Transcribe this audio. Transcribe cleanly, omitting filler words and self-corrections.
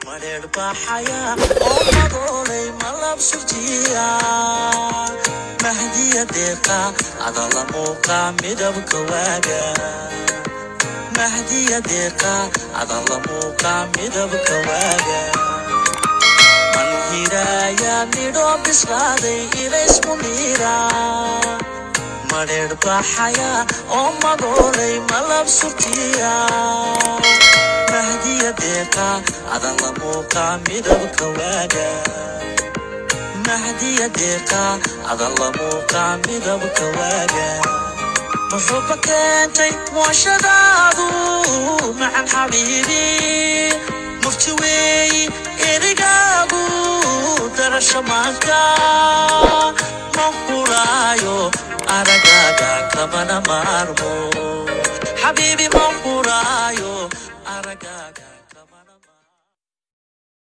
Marer bahaya, oh madolay malab surjiya. Mahdiya deqa, adala muqa midab kawaga. Mahdiya deqa, adala muqa midab kawaga. Manhiraya nido bislade ilays munira. Marer bahaya, oh madolay malab surjiya. Mahdiya deqa, adala muqa midab kawaga. Mahdiya deqa, adala muqa midab kawaga. محبك انت وشدادو مع حبيبي مفتوي إرقابو درش مانكا مقبورايو أرقاقا كمان مارمو حبيبي مقبورايو